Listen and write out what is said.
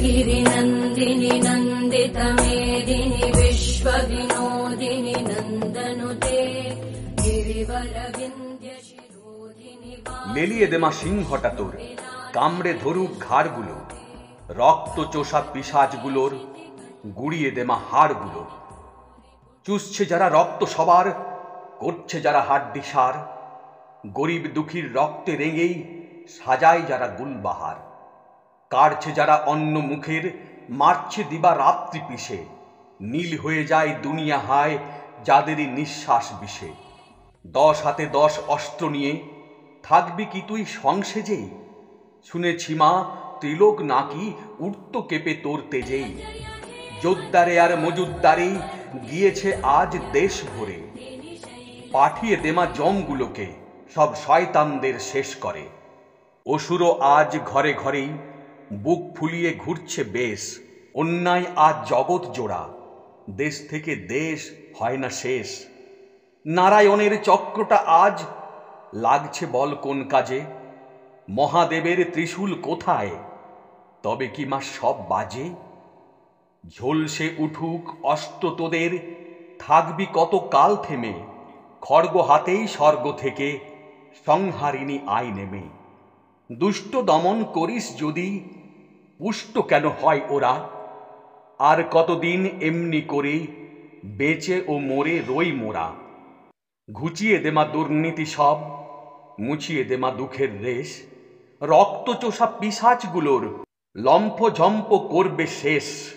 गिरिनन्दिनि नन्दितमेदिनि विश्वविनोदिनि नन्दनुते गिरिवरविन्द्यशिरोधिनि লেলিয়ে দেমা সিংহটা তোর, কামড়ে ধরুক ঘাড়গুলো, রক্ত চোষা পিশাচগুলোর গুড়িয়ে দেমা হাড়গুলো। চুষছে যারা রক্ত সবার, করছে যারা হাড্ডি সার, গরিব দুঃখীর রক্তে রেঙেই সাজায় যারা গুলবাহার। কাড়ছে যারা অন্য মুখের, মারছে দিবা রাত্রি পিষে, নীল হয়ে যায় দুনিয়া হায় যাদেরই নিঃশ্বাস বিষে। 10 হাতে 10 অস্ত্র নিয়ে থাকবি কি তুই সংসেজেই? শুনেছি মা ত্রিলোক নাকি উঠত কেঁপে তোর তেজেই। জোদ্দারে আর মজুদ্দারে গিয়েছে আজ দেশ ভরে, পাঠিয়ে দেমা জমগুলোকে সব শয়তানদের শেষ করে। অসুরও আজ ঘরে ঘরেই বুক ফুলিয়ে ঘুরছে বেশ, অন্যায় আজ জগৎ জোড়া, দেশ থেকে দেশ হয় না শেষ। নারায়ণের চক্রটা আজ লাগছে বল কোন কাজে? মহাদেবের ত্রিশূল কোথায়, তবে কি মা সব বাজে? ঝলসে উঠুক অস্ত্র তোদের, থাকবি কত কাল থেমে, খড়গ হাতেই স্বর্গ থেকে সংহারিণী আই নেমে। দুষ্ট দমন করিস যদি, পুষ্ট কেন হয় ওরা? আর কতদিন এমনি করে বেঁচে ও মরে রই মোরা। ঘুচিয়ে দেমা দুর্নীতি সব, মুছিয়ে দেমা দুঃখের রেশ, রক্তচোষা পিশাচগুলোর লম্ফ ঝম্প করবে শেষ।